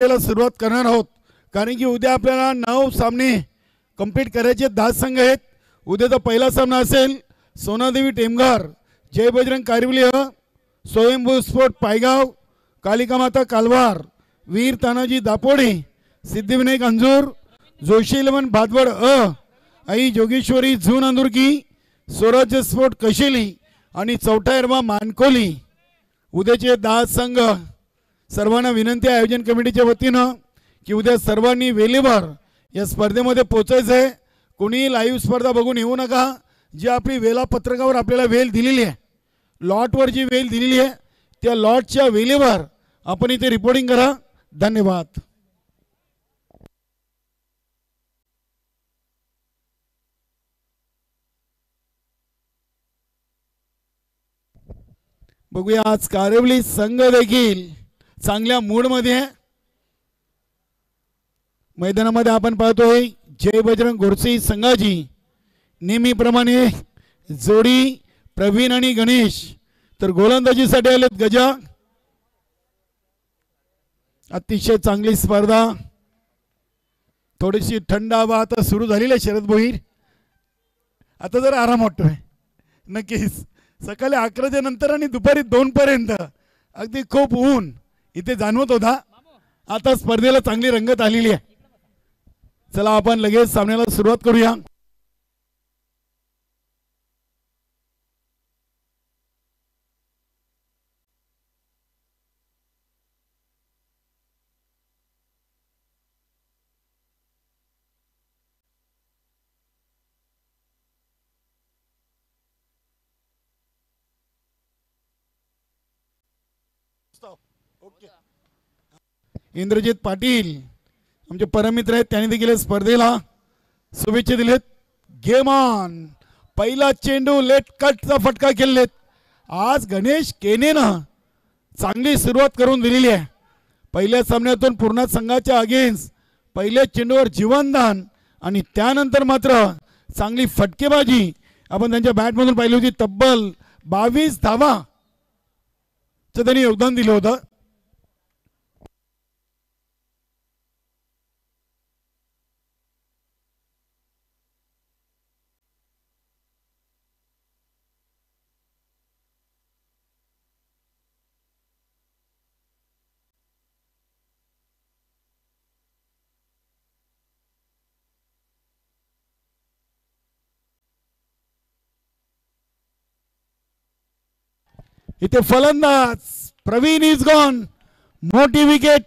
त्याला सुरुवात करणार आहोत, कारण की उद्या आपल्याला 9 सामने कंप्लीट करायचे, 10 संघ आहेत. उद्याचा पहिला सामना असेल सोनादेवी टेमघर, जय बजरंग कारविलिय, स्वयंभू स्पोर्ट पायगाव, कालिका माता कालवार, वीर तानाजी दापोडे, सिद्धिविनायक अंजूर, जोशी इलेवन भादवड आई जोगेश्वरी झून अंदुर्गी, स्वराज्य स्पोर्ट कशेली आणि चौथा एरवा मानकोली. उद्याचे 10 संघ. सर्वांना विनंती आहे आयोजन कमिटीच्या वतीनं की उद्या सर्वांनी वेळेवर या स्पर्धेमध्ये पोहोचायचं आहे. कोणी लाईव्ह स्पर्धा बघून येऊ नका. जी आपली वेळापत्रकावर आपल्याला वेळ दिलेली आहे, लॉटवर जी वेळ दिलेली आहे, त्या लॉटच्या वेळेवर आपण इथे रिपोर्टिंग करा. धन्यवाद. बघूया आज कारेवली संघ देखील चांगल्या मूडमध्ये आहे. मैदानामध्ये आपण पाहतोय जय बजरंग गोरसी संघाची नेहमीप्रमाणे जोडी प्रवीण आणि गणेश, तर गोलंदाजीसाठी आलेत गजा. अतिशय चांगली स्पर्धा. थोडीशी थंड हवा आता सुरू झालेली आहे शरद भोईर. आता जर आराम वाटतोय नक्कीच. सकाळी 11च्या नंतर आणि दुपारी 2 पर्यंत अगदी खूप ऊन इथे जाणवत होता. आता स्पर्धेला चांगली रंगत आलेली आहे. चला आपण लगेच सामन्याला सुरुवात करूया. इंद्रजित पाटील आमचे परममित्र आहेत, त्यांनी देखील स्पर्धेला शुभेच्छा दिलेत. Game on. पहिला चेंडू लेट कटचा फटका खेळलेत. आज गणेश केनेनं चांगली सुरुवात करून दिलेली आहे. पहिल्या सामन्यातून पूर्ण संघाच्या अगेन्स्ट पहिल्या चेंडूवर जीवनदान आणि त्यानंतर मात्र चांगली फटकेबाजी आपण त्यांच्या बॅटमधून पाहिली होती. तब्बल 22 धावा त्यांनी योगदान दिलं होतं. इथे फलंदाज प्रवीण इज गॉन. मोठी विकेट.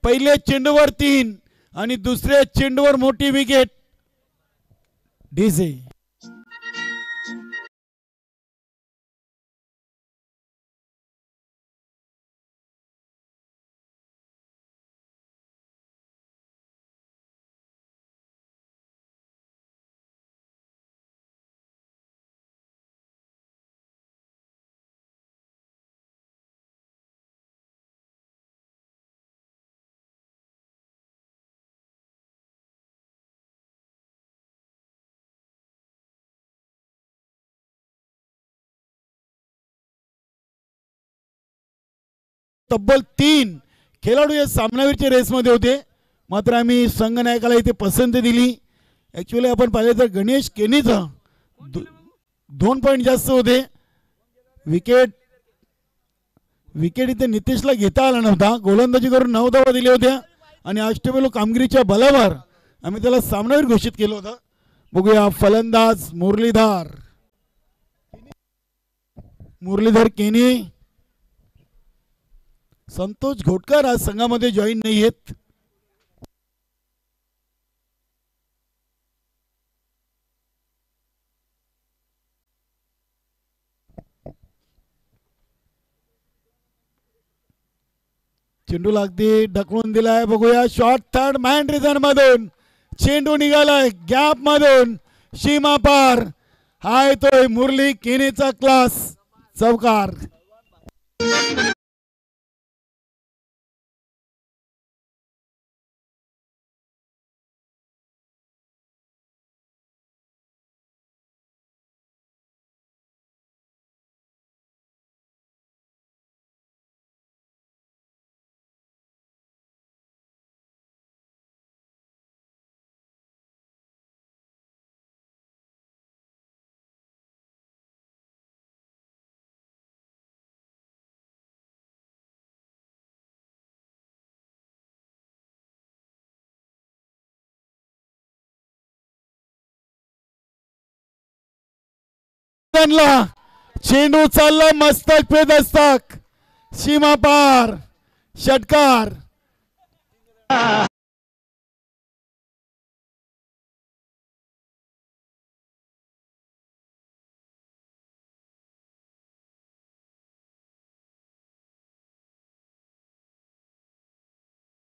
पहिल्या चेंडूवर 3 आणि दुसऱ्या चेंडूवर मोठी विकेट. डीजे तब्बल 3 खेळाडू या सामनावीरच्या रेसमध्ये होते, मात्र आम्ही संघनायकाला इथे पसंती दिली. ॲक्च्युअली आपण पाहिलं तर गणेश केनीचं 2 पॉईंट जास्त होते. विकेट इथे नितेशला घेता आला नव्हता. गोलंदाजी करून 9 धावा दिल्या होत्या आणि अष्टपैलू कामगिरीच्या बलावर आम्ही त्याला सामनावीर घोषित केलं होतं. बघूया फलंदाज मुरलीधर केनी. संतोष घोटकर आज संघामध्ये जॉईन नाही आहेत. चेंडू लागते, ढकलून दिलाय. बघूया शॉट थर्ड मॅन रिझन मधून चेंडू निघालाय गॅप मधून सीमा पार. हाय तोय मुरली केनेचा क्लास. चौकार. आणला, चेंडू चालला मस्तक पे दस्तक, सीमा पार, षटकार.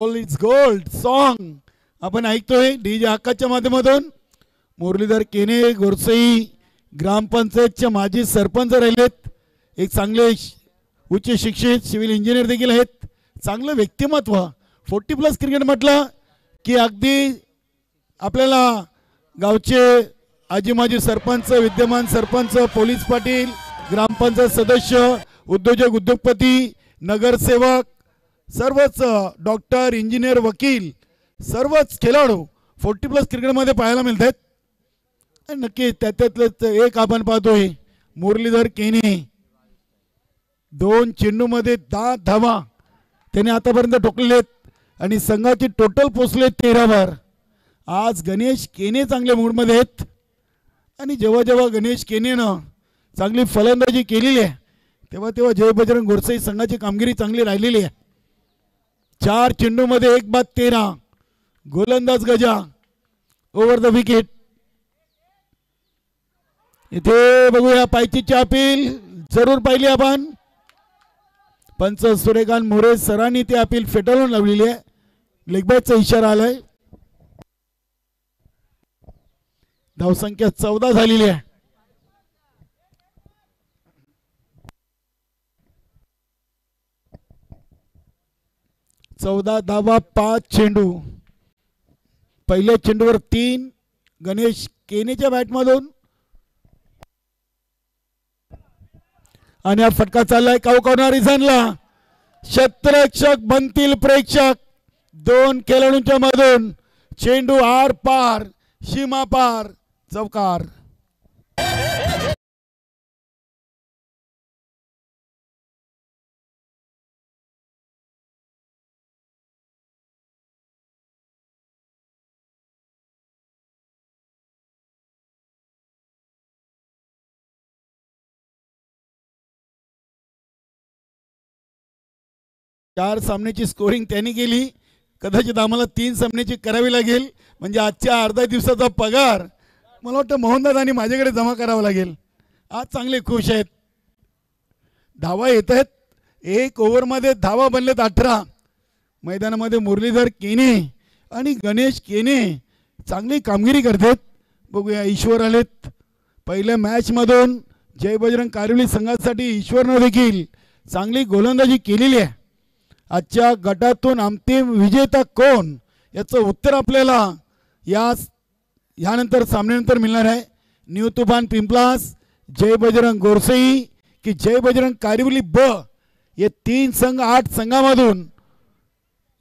इट्स गोल्ड सॉन्ग आपण ऐकतोय डीजे हक्काच्या माध्यमातून. मुरलीधर केने गोरसई ग्रामपंचायतचे माजी सरपंच राहिलेत, एक चांगले उच्च शिक्षित सिव्हिल इंजिनियर देखील आहेत, चांगलं व्यक्तिमत्व. 40+ क्रिकेट म्हटलं की अगदी आपल्याला गावचे आजी माजी सरपंच, विद्यमान सरपंच, पोलीस पाटील, ग्रामपंचायत सदस्य, उद्योजक उद्योगपती, नगरसेवक, सर्वच डॉक्टर, इंजिनियर, वकील, सर्वच खेळाडू 40+ क्रिकेटमध्ये पाहायला मिळतात. नक्की त्यातलेच एक आपण पाहतोय मुरलीधर केने. 2 चेंडूमध्ये 10 धावा त्याने आतापर्यंत ठोकलेले आहेत आणि संघाची टोटल पोचले 13 आज गणेश केने चांगल्या मूडमध्ये आहेत आणि जेव्हा जेव्हा गणेश केनेनं चांगली फलंदाजी केलेली आहे तेव्हा तेव्हा जय बजरंग गोरसई संघाची कामगिरी चांगली राहिलेली आहे. 4 चेंडूमध्ये 1 बाद 13, गोलंदाज गजा ओव्हर द विकेट. इथे बघूया पायचीची अपील जरूर पाहिली आपण. पंच सूर्यकांत मोरे सरांनी ती अपील फेटाळून लावलेली आहे. लेगबॅकचा इशारा आलाय. धावसंख्या 14 झालेली आहे. 14 धावा 5 चेंडू. पहिल्या चेंडूवर 3 गणेश केनेच्या बॅटमधून आणि हा फटका चाललाय कावकावणा रिझनला. क्षेत्ररक्षक बनतील प्रेक्षक. 2 खेळाडूंच्या मधून चेंडू आर पार, सीमा पार, चौकार. चार सामन्याची स्कोरिंग त्यांनी केली. कदाचित आम्हाला 3 सामन्याची करावी लागेल. म्हणजे आजच्या अर्ध्या दिवसाचा पगार मला वाटतं मोहनदास आणि माझ्याकडे जमा करावा लागेल. आज चांगले खुश आहेत. धावा येत आहेत. 1 ओव्हरमध्ये धावा बनलेत 18. मैदानामध्ये मुरलीधर केने आणि गणेश केने चांगली कामगिरी करतात. बघूया ईश्वर आलेत. पहिल्या मॅचमधून जय बजरंग कारिवली संघासाठी ईश्वरनं देखील चांगली गोलंदाजी केलेली आहे. आजच्या गटातून अंतिम विजेता कोण याचं उत्तर आपल्याला यानंतर सामन्यानंतर मिळणार आहे. न्यू तुफान पिंपलास, जय बजरंग गोरसई की जय बजरंग कारिवली ब, हे 3 संघ 8 संघामधून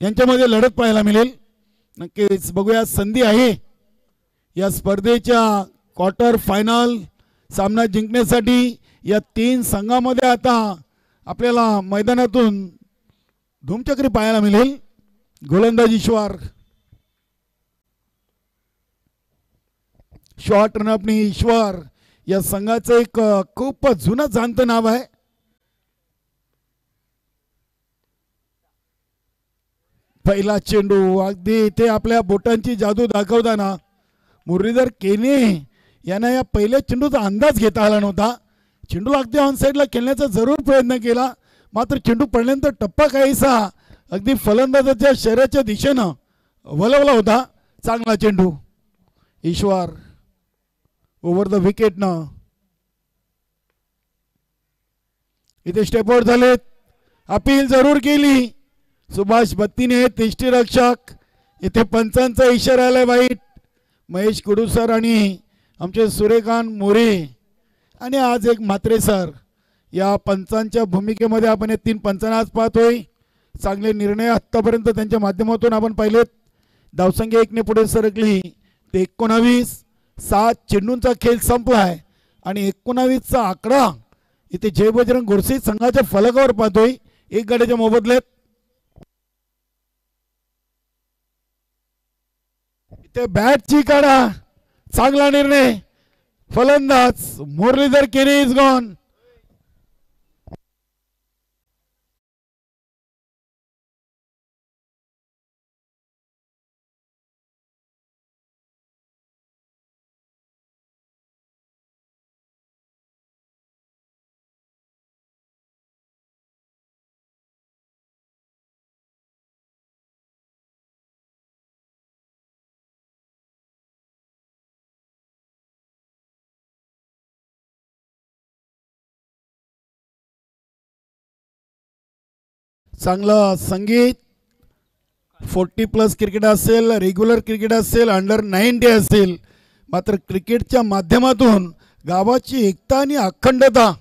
यांच्यामध्ये लढत पाहायला मिळेल. नक्कीच बघूया. संधी आहे या स्पर्धेच्या क्वार्टर फायनल सामना जिंकण्यासाठी. या 3 संघामध्ये आता आपल्याला मैदानातून धूमचक्री पाहायला मिळेल. गोलंदाज ईश्वर, शॉर्ट रनअपनी ईश्वर या संघाचं एक खूप जुनं जाणतं नाव आहे. पहिला चेंडू अगदी इथे आपल्या बोटांची जादू दाखवताना मुरलीधर केने यांना या पहिल्या चेंडूचा अंदाज घेता आला नव्हता. चेंडूला अगदी ऑन साईडला खेळण्याचा जरूर प्रयत्न केला, मात्र चेंडू पडल्यानंतर टप्पा काहीसा अगदी फलंदाजाच्या शरीराच्या दिशेनं वळवला होता. चांगला चेंडू ईश्वर ओव्हर द विकेटनं. इथे स्टेप आउट झालेत. अपील जरूर केली सुभाष बत्तीने, यष्टीरक्षक. इथे पंचांचा इशारा आलाय वाईट. महेश कुडूसर आणि आमचे सूर्यकांत मोरे आणि आज एक म्हात्रे सर या पंचांच्या भूमिकेमध्ये आपण या 3 पंचांना आज पाहतोय. चांगले निर्णय आतापर्यंत त्यांच्या माध्यमातून आपण पाहिलेत. धावसंख्या 1 ने पुढे सरकली ते 19. 7 चेंडूंचा खेळ संपलाय आणि 19चा आकडा इथे जय बजरंग गोरसई संघाच्या फलकावर पाहतोय. 1 गड्याच्या मोबदल्यात. इथे बॅटची काढा. चांगला निर्णय. फलंदाज मुरलीधर केने इज गॉन. चांगलं संगीत 40+ क्रिकेट असेल, रेग्युलर क्रिकेट असेल, अंडर 90 असेल, मात्र क्रिकेटच्या माध्यमातून गावाची एकता आणि अखंडता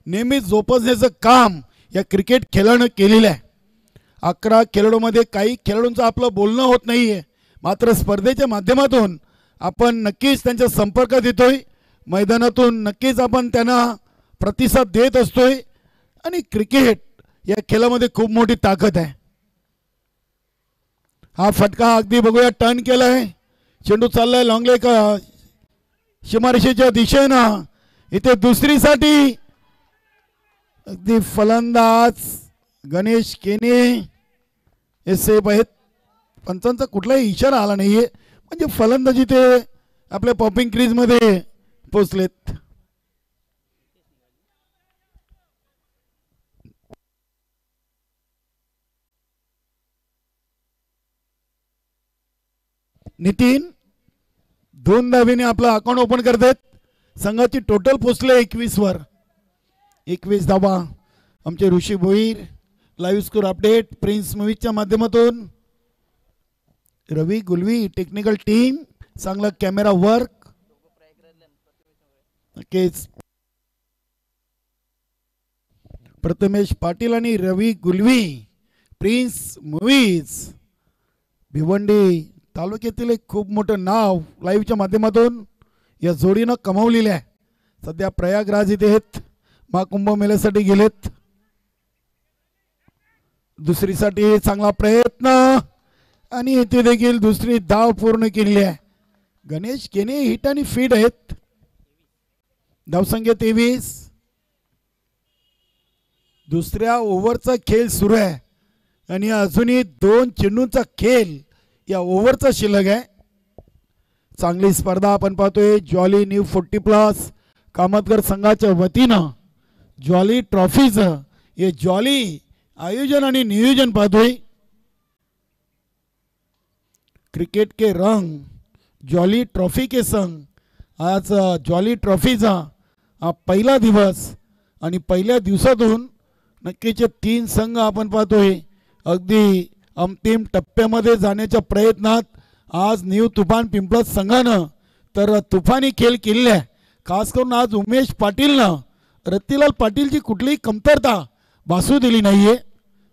नेहमी जोपासण्याचं काम या क्रिकेट खेळाडूने केलेलं आहे. 11 खेळाडूमध्ये काही खेळाडूंचं आपलं बोलणं होत नाही आहे, मात्र स्पर्धेच्या माध्यमातून आपण नक्कीच त्यांच्या संपर्कात येतोय, मैदानातून नक्कीच आपण त्यांना प्रतिसाद देत असतोय. आणि क्रिकेट या खेळामध्ये खूप मोठी ताकद आहे. हा फटका अगदी बघूया टर्न केलाय, चेंडू चाललाय लॉंग लेग सीमारेषेच्या दिशेनं. इथे दुसरीसाठी अगदी फलंदाज गणेश केने हे सेफ आहेत. पंचांचा कुठलाही इशारा आला नाहीये, म्हणजे फलंदाजी ते आपल्या पॉपिंग क्रीज मध्ये पोचलेत. नितीन 2 धावेने आपला अकाउंट ओपन करतात. संघाची टोटल पोचले 21 वर. 21 धावा. आमचे Rishi Bhoir live score update Prince मूवीजच्या माध्यमातून. रवी गुलवी टेक्निकल टीम चांगला कॅमेरा वर्क. नक्कीच प्रथमेश पाटील आणि रवी गुलवी प्रिन्स मूवीज भिवंडी तालुक्यातील एक खूप मोठं नाव लाईव्हच्या माध्यमातून या जोडीनं कमावलेलं आहे. सध्या प्रयागराज इथे आहेत, महाकुंभ मेळ्यासाठी गेलेत. दुसरीसाठी चांगला प्रयत्न आणि इथे देखील दुसरी धाव पूर्ण केली आहे. गणेश केने हिट आणि फीड आहेत. धावसंख्या 23. दुसऱ्या ओव्हरचा खेळ सुरू आहे आणि अजूनही 2 चेंडूंचा खेळ या ओव्हरचा शिल्लक आहे. चांगली स्पर्धा आपण पाहतोय. जॉली न्यू 40+ कामतगर संघाच्या वतीनं जॉली ट्रॉफीचं हे जॉली आयोजन आणि नियोजन पाहतोय. क्रिकेट के रंग जॉली ट्रॉफी के संग. आज जॉली ट्रॉफीचा हा पहिला दिवस आणि पहिल्या दिवसातून नक्कीच 3 संघ आपण पाहतोय अगदी अंतिम टप्प्यामध्ये जाण्याच्या प्रयत्नात. आज न्यू तुफान पिंपळस संघानं तर तुफानी खेळ केलेला आहे. खास करून आज उमेश पाटीलनं रत्तीलाल पाटीलची कुठलीही कमतरता भासू दिली नाहीये.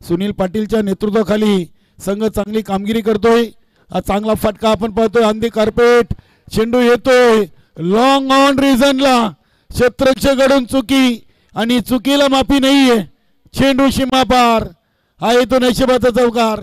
सुनील पाटीलच्या नेतृत्वाखाली संघ चांगली कामगिरी करतोय. हा चांगला फटका आपण पाहतोय. अंधी कार्पेट चेंडू येतोय लॉंग ऑन रिझनला. क्षेत्ररक्षकडून चुकी आणि चुकीला माफी नाहीये. चेंडू सीमा पार. हा येतो नशिबाचा चौकार.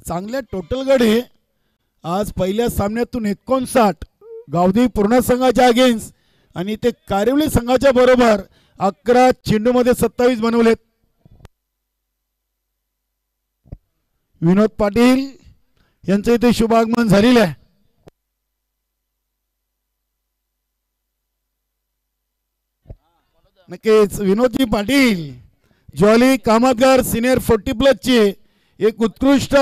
चांगल्या टोटल गडे आज पहिल्या सामन्यातून 59 गावदेवी पूर्ण संघाच्या अगेन्स्ट आणि ते कारिवली संघाच्या बरोबर 11 चेंडूमध्ये 27 बनवलेत. विनोद पाटील यांचं इथे शुभागमन झालेलं आहे. नक्कीच विनोदजी पाटील जॉली कामतगर सिनियर 40+ चे एक उत्कृष्ट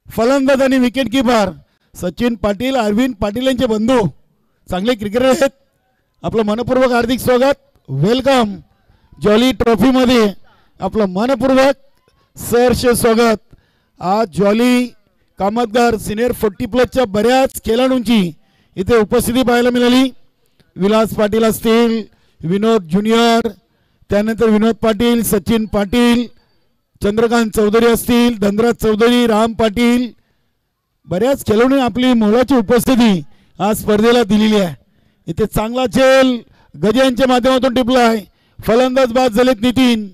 फलंदाज आणि विकेट कीपर. सचिन पाटील अरविंद पाटील यांचे बंधू चांगले क्रिकेटर आहेत. आपलं मनपूर्वक हार्दिक स्वागत. वेलकम. जॉली ट्रॉफी मध्ये आपलं मनपूर्वक सहर्ष स्वागत. आज जॉली कामतगर सिनियर 40+ च्या बऱ्याच खेळाडूंची इथे उपस्थिती पाहायला मिळाली. विलास पाटील असतील, विनोद ज्युनियर, त्यानंतर विनोद पाटील, सचिन पाटील, चंद्रकांत चौधरी असतील, धनराज चौधरी, राम पाटील, बऱ्याच खेळाडूंनी आपली मोलाची उपस्थिती आज स्पर्धेला दिलेली आहे. इथे चांगला खेळ गजांच्या माध्यमातून टिपलाय. फलंदाज बाद झालेत नितीन.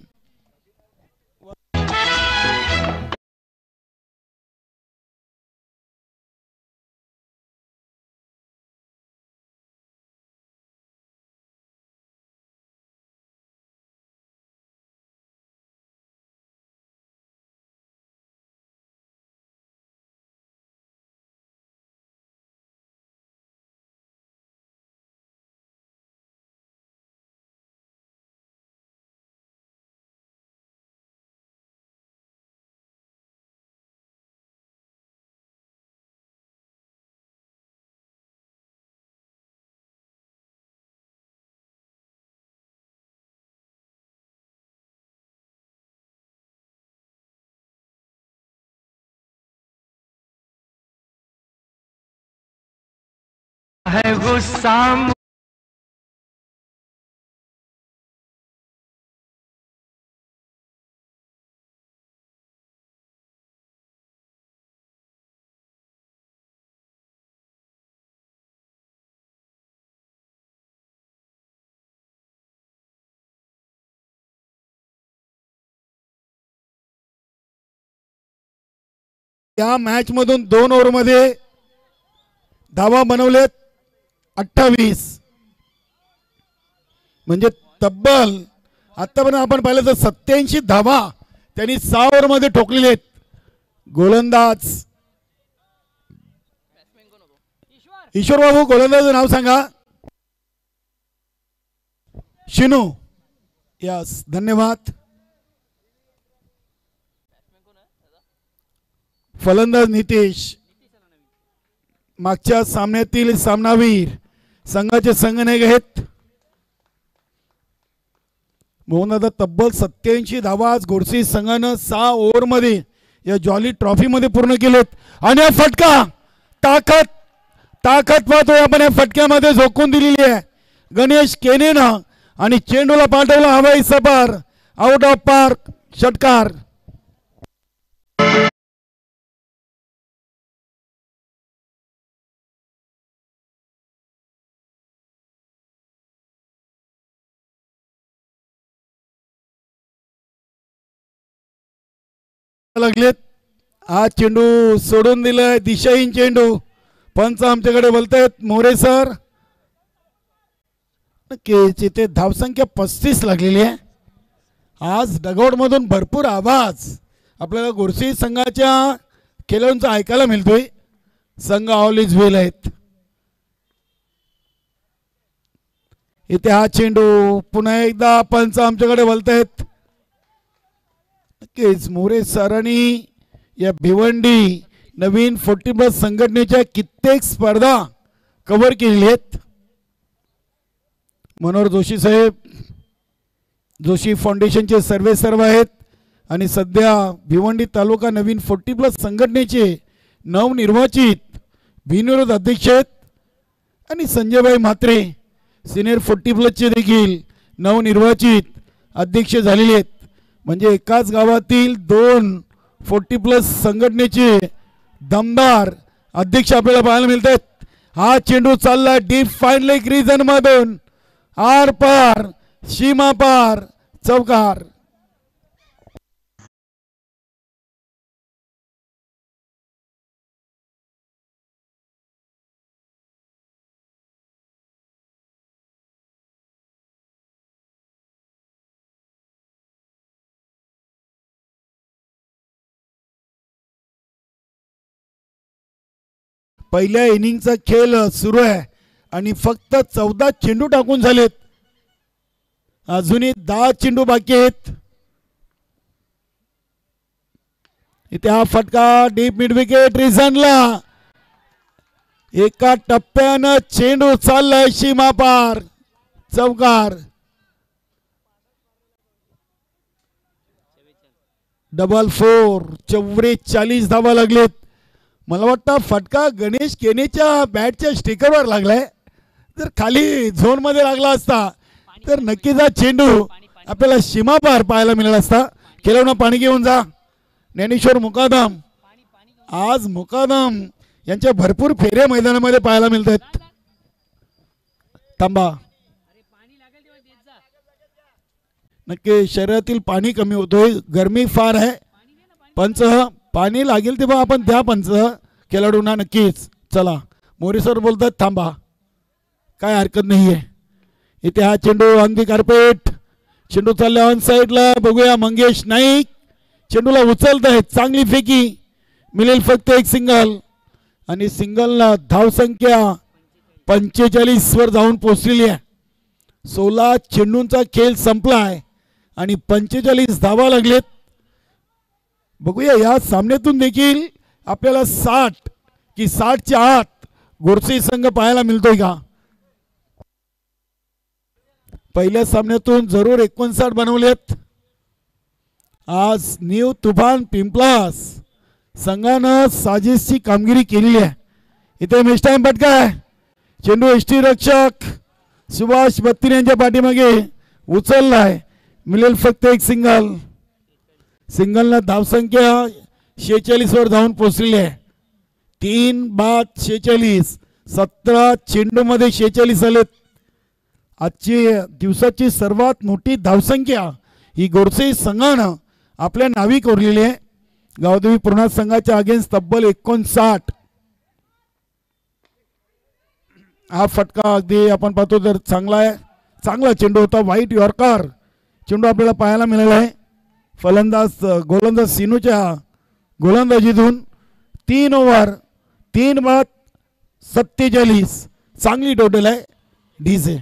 है गुस्सा या मॅच मधून 2 ओव्हर मध्ये धावा बनवलेत 28. म्हणजे तब्बल आतापर्यंत आपण पाहिलं तर 87 धावा त्यांनी 6 ओव्हर मध्ये ठोकलेले आहेत. गोलंदाज ईश्वर बाबू, गोलंदाज नाव सांगा. शिनू. यस, धन्यवाद. फलंदाज नितेश. मागच्या सामन्यातील सामनावीर संघाचे संघनायक आहेत. मोहनदादा तब्बल 87 धावा आज गोडसी संघानं 6 ओव्हर मध्ये या जॉली ट्रॉफी मध्ये पूर्ण केलेत. आणि हा फटका ताकद पाहतोय आपण. या फटक्यामध्ये झोकून दिलेली आहे गणेश केनेनं आणि चेंडूला पाठवला हवाई सपार. आउट ऑफ पार्क, षटकार. लागलेत. हा चेंडू सोडून दिलाय, दिशाहीन चेंडू. पंच आमच्याकडे बोलतायत मोरे सर. नक्कीच इथे धावसंख्या 35 लागलेली आहे. आज डगआउट मधून भरपूर आवाज आपल्याला गोडसी संघाच्या खेळाडूंचा ऐकायला मिळतोय. संघ ऑल इज वेल आहेत. इथे हा चेंडू पुन्हा एकदा पंच आमच्याकडे बोलतायत. नक्कीच मोरे सरांनी या भिवंडी नवीन 40+ संघटनेच्या कित्येक स्पर्धा कव्हर केलेल्या आहेत. मनोहर जोशी साहेब जोशी फाउंडेशनचे सर्वेसर्वा आहेत आणि सध्या भिवंडी तालुका नवीन 40+ संघटनेचे नवनिर्वाचित बिनविरोध अध्यक्ष आहेत. आणि संजयभाई म्हात्रे सिनियर 40+ देखील नवनिर्वाचित अध्यक्ष झालेले आहेत. म्हणजे एकाच गावातील 2 40+ संघटनेचे दमदार अध्यक्ष आपल्याला पाहायला मिळतात. हा चेंडू चालला डीप फाईन लेग रिजन मधून आर पार सीमा पार, चौकार. पहिल्या इनिंगचा खेळ सुरू आहे आणि फक्त 14 चेंडू टाकून झालेत. अजूनही 10 चेंडू बाकी आहेत. इथे हा फटका डीप मिड विकेट रिझनला. एका टप्प्यानं चेंडू चाललाय सीमा पार, चौकार. डबल 4. 44 धावा लागलेत. मला वाटतं फटका गणेश केनेच्या बॅटच्या स्टिकरवर लागलाय. जर खाली झोन मध्ये लागला असता तर नक्कीच हा चेंडू आपल्याला सीमा पार पाहायला मिळाला असता. खेळवणं पाणी घेऊन जा. ज्ञानेश्वर मुकादम, आज मुकादम यांच्या भरपूर फेऱ्या मैदानामध्ये पाहायला मिळतात. थांबा, नक्की शरीरातील पाणी कमी होतोय, गरमी फार आहे. पंच पाणी लागेल तेव्हा आपण द्या पंच खेळाडूंना नक्कीच. चला मोरेसर बोलतात थांबा, काय हरकत नाही आहे. इथे हा चेंडू ऑन दी कार्पेट, चेंडू चालला ऑन साईडला. बघूया मंगेश नाईक चेंडूला उचलत आहेत, चांगली फेकी, मिळेल फक्त एक सिंगल. आणि सिंगलला धावसंख्या 45 वर जाऊन पोहोचलेली आहे. 16 चेंडूंचा खेळ संपलाय आणि 45 धावा लागलेत. बघूया या सामन्यातून देखील आपल्याला 60 की 60च्या आत गोरसे संघ पाहायला मिळतोय का. पहिल्या सामन्यातून जरूर 59 बनवलेत. आज न्यू तुफान पिंपलास संघानं साजिशची कामगिरी केलेली आहे. इथे मिस टाइम पटकाय, चेंडू एसटी रक्षक सुभाष बत्तीर यांच्या पाठीमागे उचललाय, मिळेल फक्त एक सिंगल. सिंगलला धावसंख्या 46 वर जाऊन पोहोचलेली आहे. 3 बाद 46, 17 चेंडूमध्ये 46 आलेत. आजची दिवसाची सर्वात मोठी धावसंख्या ही गोरसे संघानं आपल्या नावी कोरलेली आहे. गावदेवी पूर्णा संघाच्या अगेन्स्ट तब्बल 59. हा फटका अगदी आपण पाहतो तर चांगला आहे, चांगला चेंडू होता. व्हाईट यॉर्कर चेंडू आपल्याला पाहायला मिळाला आहे. गोलंदाज सिनूच्या गोलंदाजीतून 3 ओव्हर 3 बाद 47, चांगली टोटल आहे. डीजे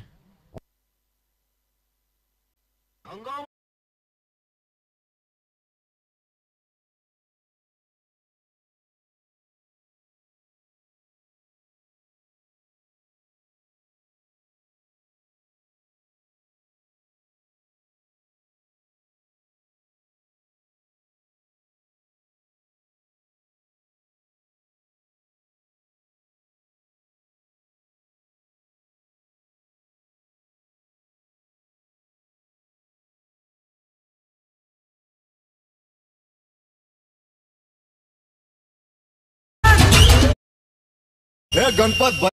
गणपत.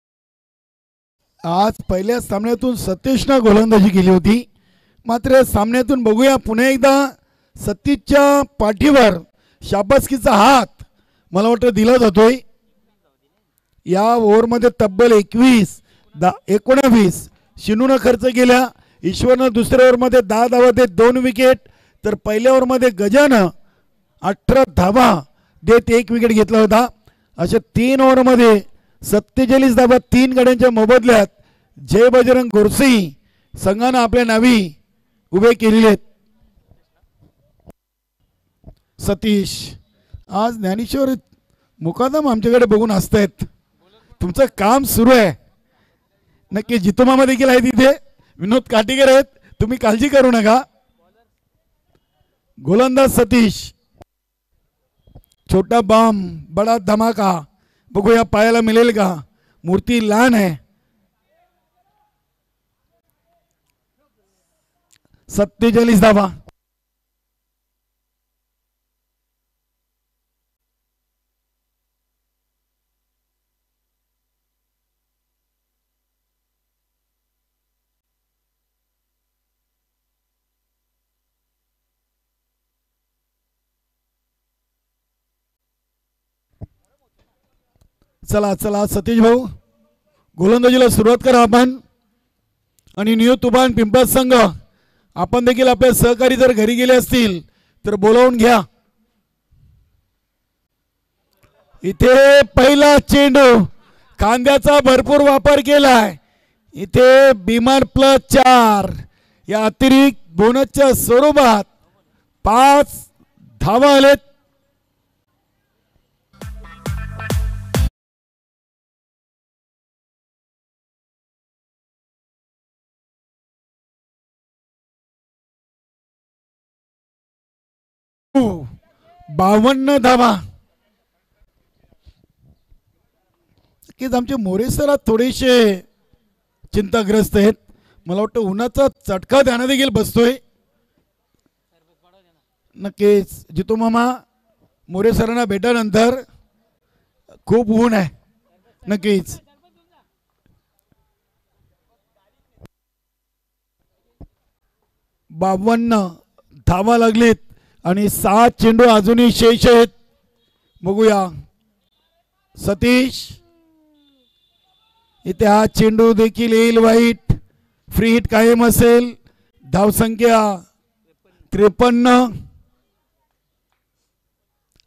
आज पहिल्या सामन्यातून सतीशनं गोलंदाजी केली होती. मात्र सामन्यातून बघूया पुन्हा एकदा सतीशच्या पाठीवर शाबासकीचा हात मला वाटतं दिला जातोय. या ओव्हरमध्ये तब्बल 19 शिनूनं खर्च केला. ईश्वरनं दुसऱ्या ओव्हरमध्ये 10 धावा देत 2 विकेट, तर पहिल्या ओव्हरमध्ये गजानं 18 धावा देत 1 विकेट घेतला होता. अशा 3 ओव्हरमध्ये 47 धावा 3 गड्यांच्या मोबदल्यात जय बजरंग गोरसे संघानं आपल्या नावी उभे केलेले आहेत. सतीश, आज ज्ञानेश्वर मुकादम आमच्याकडे बघून हसतायत. तुमचं काम सुरू आहे. नक्की जितोमामा देखील आहे तिथे, विनोद काटीकर आहेत, तुम्ही काळजी करू नका. गोलंदाज सतीश, छोटा बॉम्ब बडा धमाका, बघूया पाहायला मिळेल का. मूर्ती लहान आहे. 47 धावा. चला चला सतीश भाऊ, गोलंदाजीला सुरुवात करा आपण. आणि न्यू तुफान पिंपळास संघ, आपण देखील आपले सहकारी जर घरी गेले असतील तर बोलावून घ्या. इथे पहिला चेंडू, कांद्याचा भरपूर वापर केलाय. इथे बिमान +4 या अतिरिक्त बोनसच्या स्वरूपात 5 धावा आलेत. हो, 52 धावा. नक्कीच आमचे मोरे सर थोडेसे चिंताग्रस्त आहेत. मला वाटतं उन्हाचा चटका त्यांना देखील बसतोय. नक्कीच जितू मामा मोरे सरांना भेटल्यानंतर खूप ऊन आहे. नक्कीच 52 धावा लागलीत आणि 7 चेंडू अजूनही शेष आहेत. बघूया सतीश इथे हा चेंडू देखील येईल वाईट. फ्री हिट कायम असेल. धावसंख्या 53.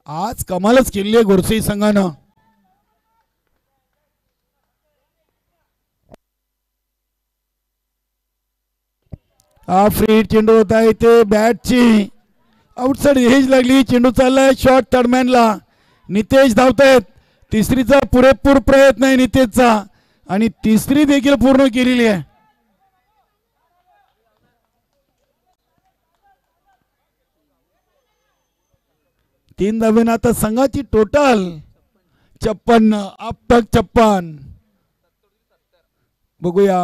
आज कमालच केली आहे गोरसई संघानं. हा फ्री हिट चेंडू होता इथे बॅटची आउटसाइड एज लागली. चेंडू चाललाय शॉर्ट थर्डमॅनला. नितेश धावतायत. तिसरीचा पुरेपूर प्रयत्न आहे नितेशचा आणि तिसरी देखील पूर्ण केलेली आहे. तीन धावेनं आता संघाची टोटल 56. अब तक 56. बघूया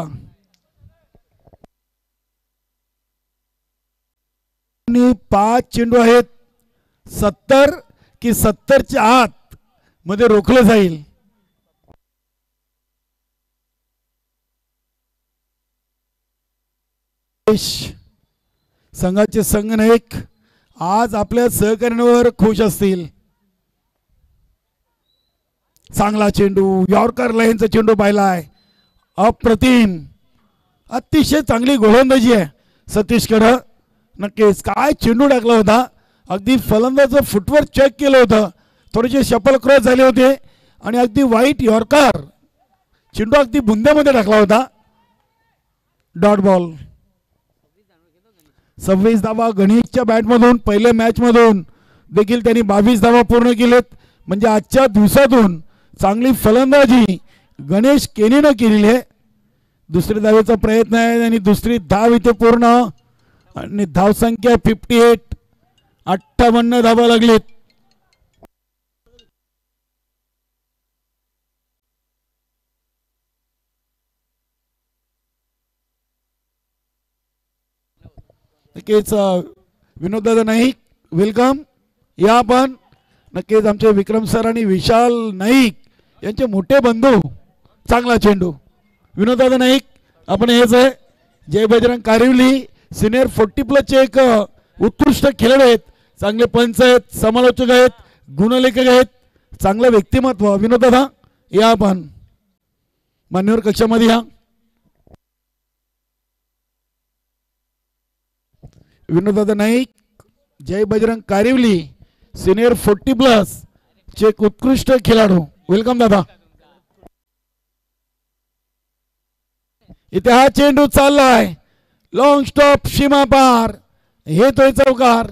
आणि 5 चेंडू आहेत. 70 की 70च्या आत मध्ये रोखलं जाईल. संघाचे संघनायक आज आपल्या सहकार्यांवर खुश असतील. चांगला चेंडू यॉर्कर लाईनचा चेंडू पाहिलाय. अप्रतिम अतिशय चांगली गोलंदाजी आहे सतीशकडं. नक्कीच काय चेंडू टाकला होता. अगदी फलंदाजचं फुटवर चेक केलं होतं. थोडेसे शपल क्रॉस झाले होते आणि अगदी वाईट यॉर्कर चेंडू अगदी बुंद्यामध्ये टाकला होता. Dot ball. 26 धावा गणेशच्या बॅटमधून पहिल्या मॅच मधून देखील त्यांनी 22 धावा पूर्ण केलेत. म्हणजे आजच्या दिवसातून चांगली फलंदाजी गणेश केनीनं केलेली आहे. दुसऱ्या धावेचा प्रयत्न आहे आणि दुसरी धाव इथे पूर्ण आणि धावसंख्या 58. 58 धावा लागलीत. नक्कीच विनोददादा नाईक वेलकम. या आपण नक्कीच आमचे विक्रम सर आणि विशाल नाईक यांचे मोठे बंधू. चांगला चेंडू विनोददादा नाईक आपण हेच आहे. जय बजरंग कारिवली सिनियर 40+ चे एक उत्कृष्ट खेळाडू आहेत. चांगले पंच आहेत, समालोचक आहेत, गुणलेखक आहेत. चांगलं व्यक्तिमत्व विनोददादा. या आपण मान्यवर कक्षामध्ये या. विनोददादा नाईक जय बजरंग कारिवली सिनियर 40+ चे एक उत्कृष्ट खेळाडू. वेलकम दादा. इथे हा चेंडू चाललाय लॉंग स्टॉप सीमा पार. हे तोय चौकार.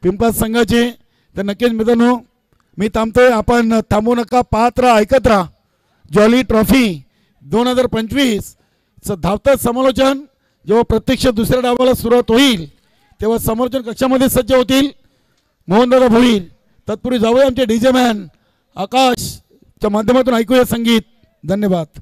पिंपळास संघाचे तर नक्कीच मित्रांनो मी थांबतोय. आपण थांबू नका. पाहत राहा, ऐकत राहा. जॉली ट्रॉफी 2025 धावतं समालोचन जेव्हा प्रत्यक्ष दुसऱ्या डावाला सुरुवात होईल तेव्हा समालोचन कक्षामध्ये सज्ज होतील मोहनदादा भोईर. तत्पूर्वी जाऊया आमचे डीजे मॅन आकाशच्या माध्यमातून ऐकूया संगीत. धन्यवाद.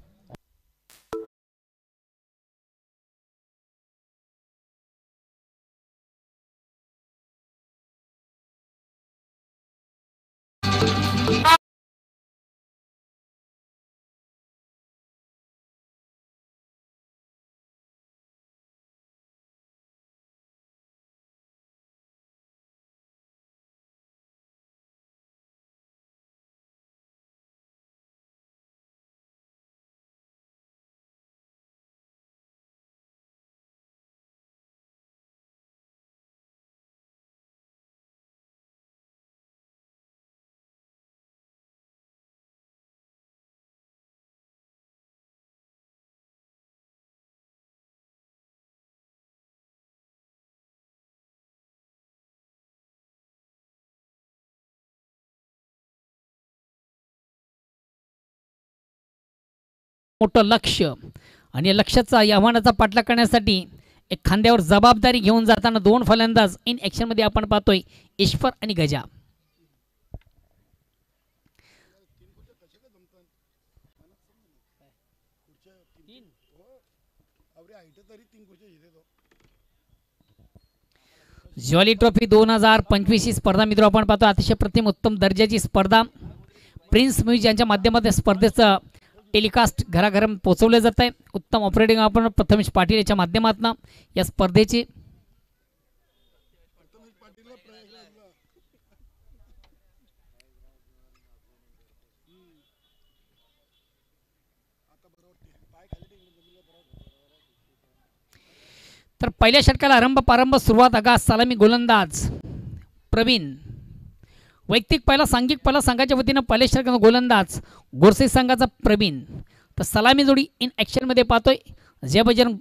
मोठं लक्ष आणि लक्ष्याचा आव्हानाचा पाठलाग करण्यासाठी एक खांद्यावर जबाबदारी घेऊन जाताना दोन फलंदाज इन ॲक्शन मध्ये आपण पाहतोय ईश्वर आणि गजा. ज्वाली ट्रॉफी 2025 ही स्पर्धा मित्र आपण पाहतो अतिशय प्रतिम उत्तम दर्जाची स्पर्धा. प्रिन्स म्युझिक यांच्या माध्यमातून स्पर्धेचं टेलिकास्ट घराघरात पोहोचवले जात आहे. उत्तम ऑपरेटिंग आपण प्रथमेश पाटील याच्या माध्यमातून या स्पर्धेची तर पहिल्या षटकाला आरंभ प्रारंभ सुरुवात आगास सलामी गोलंदाज प्रवीण. वैयक्तिक पहिला सांघिक पहिला संघाच्या वतीनं पहिल्या षटकाचा गोलंदाज गोरसे संघाचा प्रवीण. तर सलामी जोडी इन ॲक्शनमध्ये पाहतोय जय बजरंग